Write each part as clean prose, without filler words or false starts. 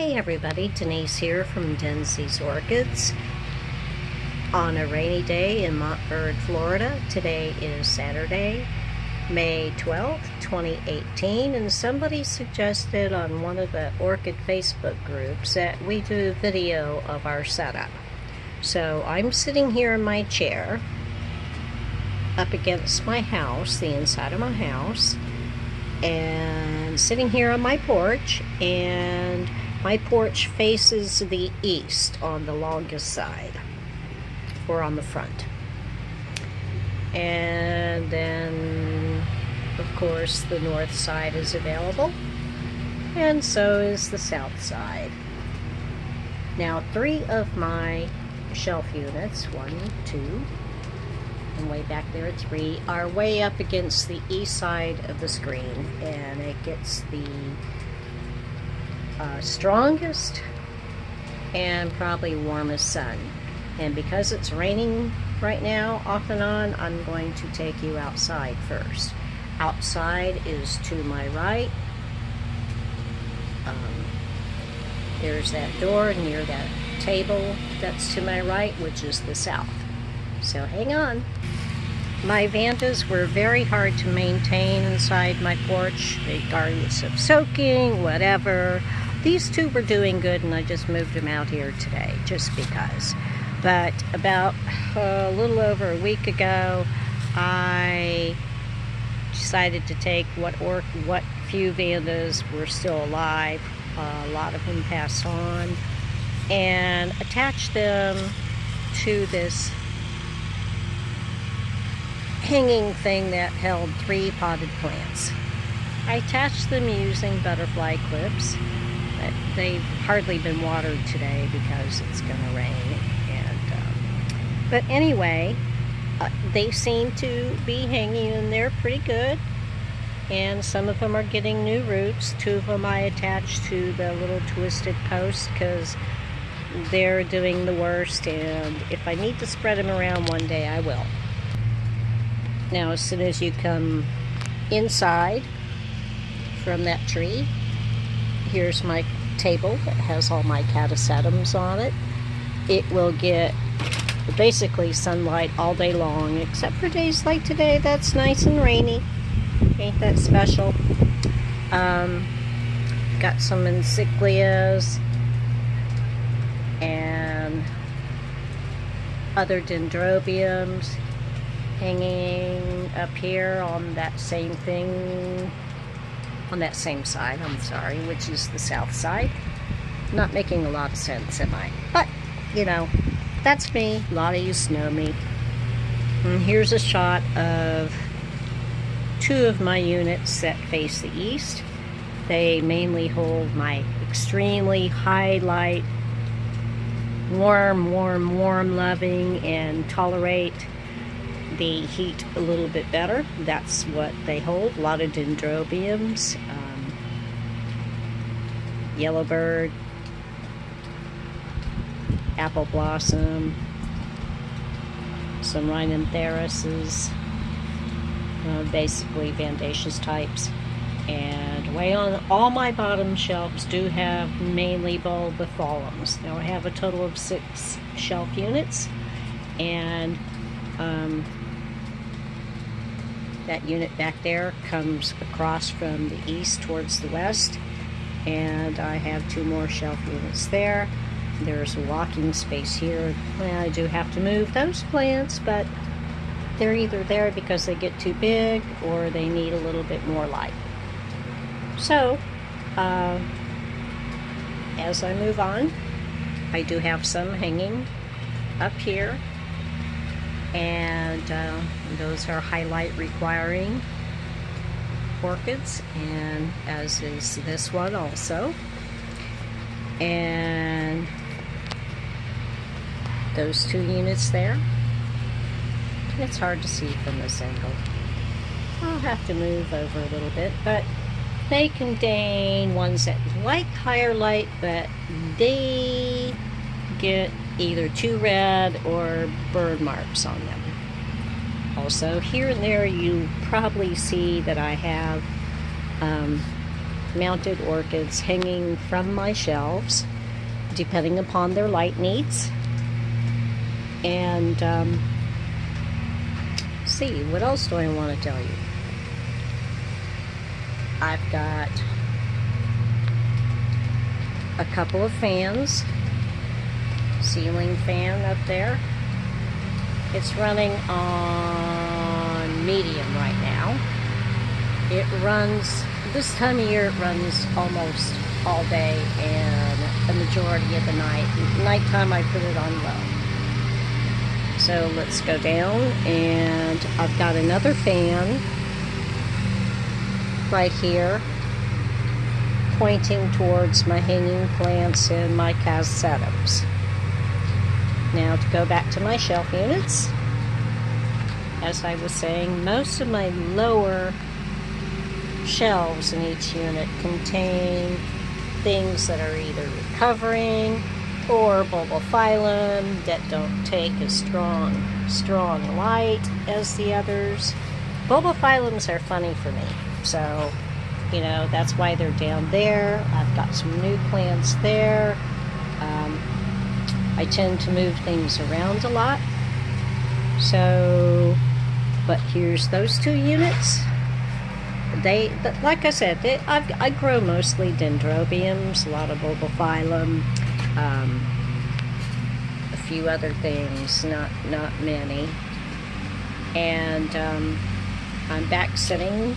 Hey everybody, Denise here from Denzi's Orchids on a rainy day in Montverde, Florida. Today is Saturday, May 12th, 2018, and somebody suggested on one of the Orchid Facebook groups that we do a video of our setup. So I'm sitting here in my chair up against my house, the inside of my house, and sitting here on my porch, and my porch faces the east on the longest side, or on the front. And then, of course, the north side is available, and so is the south side. Now, 3 of my shelf units, 1, 2, and way back there at 3, are way up against the east side of the screen, and it gets the strongest and probably warmest sun. And because it's raining right now off and on, I'm going to take you outside first. Outside is to my right. There's that door near that table that's to my right, which is the south. So hang on. My vandas were very hard to maintain inside my porch, regardless of soaking, whatever. These 2 were doing good, and I just moved them out here today, just because. But about a little over a week ago, I decided to take what few vandas were still alive, a lot of them passed on, and attach them to this hanging thing that held 3 potted plants. I attached them using butterfly clips. They've hardly been watered today because it's going to rain. But anyway, they seem to be hanging in there pretty good. And some of them are getting new roots. 2 of them I attached to the little twisted post because they're doing the worst. And if I need to spread them around one day, I will. Now, as soon as you come inside from that tree, here's my table that has all my catasetums on it. It will get basically sunlight all day long, except for days like today that's nice and rainy. Ain't that special? Got some encyclias and other dendrobiums hanging up here on that same thing, on that same side, I'm sorry, which is the south side. Not making a lot of sense, am I? But, you know, that's me. A lot of you know me. And here's a shot of 2 of my units that face the east. They mainly hold my extremely high light, warm loving, and tolerate the heat a little bit better. That's what they hold. A lot of dendrobiums, yellowbird, apple blossom, some rhinantherises, basically vandaceous types. And way on all my bottom shelves do have mainly bulbifoliums. Now I have a total of 6 shelf units, and that unit back there comes across from the east towards the west, and I have 2 more shelf units there. There's a walking space here. Well, I do have to move those plants, but they're either there because they get too big or they need a little bit more light. So, as I move on, I do have some hanging up here, and those are highlight requiring orchids, and as is this one also. And those 2 units there, it's hard to see from this angle. I'll have to move over a little bit, but they contain ones that like higher light, but they get either too red or burn marks on them. Also, here and there you probably see that I have mounted orchids hanging from my shelves, depending upon their light needs. And see, what else do I want to tell you? I've got a couple of fans. Ceiling fan up there. It's running on medium right now. It runs, this time of year it runs almost all day and the majority of the night. Nighttime I put it on low. So let's go down, and I've got another fan right here pointing towards my hanging plants and my cassetums. Now to go back to my shelf units, as I was saying, most of my lower shelves in each unit contain things that are either recovering or bulbophyllum that don't take as strong light as the others. Bulbophyllums are funny for me, so you know that's why they're down there. I've got some new plants there. I tend to move things around a lot, so but here's those two units. Like I said, I grow mostly dendrobiums, a lot of bulbophyllum, a few other things, not many. And I'm back sitting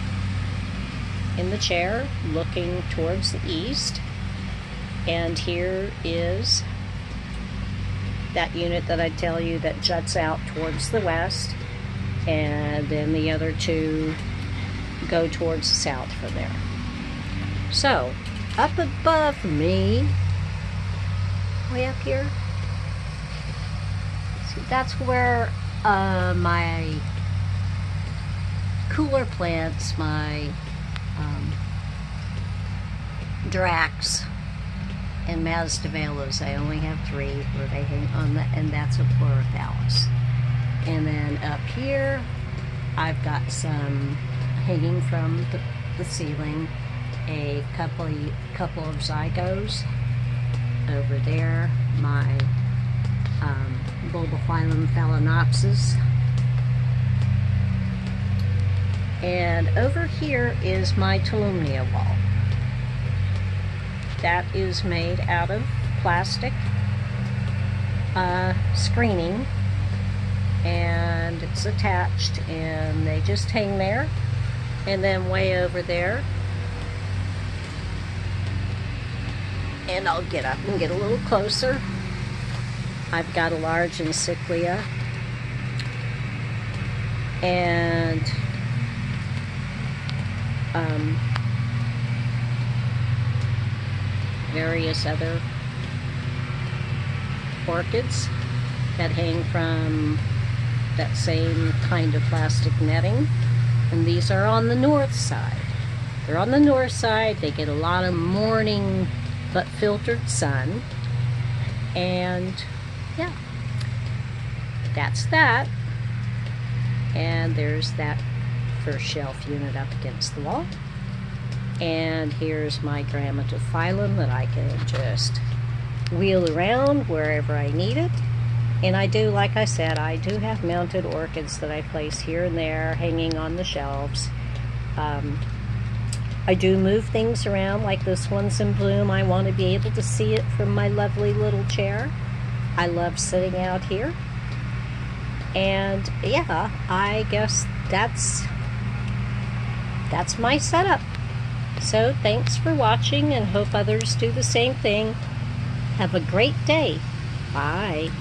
in the chair looking towards the east, and here is that unit that I tell you that juts out towards the west, and then the other two go towards the south from there. So up above me, way up here, see, that's where my cooler plants, my Drax and Masdevallas, I only have 3 where they hang on, and that's a Pleurophallis. And then up here I've got some hanging from the ceiling, a couple of zygos over there, my Bulbophyllum phalaenopsis, and over here is my Tolumnia wall. That is made out of plastic screening, and it's attached, and they just hang there. And then way over there, and I'll get up and get a little closer, I've got a large encyclia and various other orchids that hang from that same kind of plastic netting. And these are on the north side. They're on the north side. They get a lot of morning but filtered sun. And yeah, that's that. And there's that first shelf unit up against the wall. And here's my Grammatophyllum that I can just wheel around wherever I need it. And I do, like I said, I do have mounted orchids that I place here and there hanging on the shelves. I do move things around, like this one's in bloom. I want to be able to see it from my lovely little chair. I love sitting out here. And yeah, I guess that's my setup. So thanks for watching, and hope others do the same thing. Have a great day. Bye.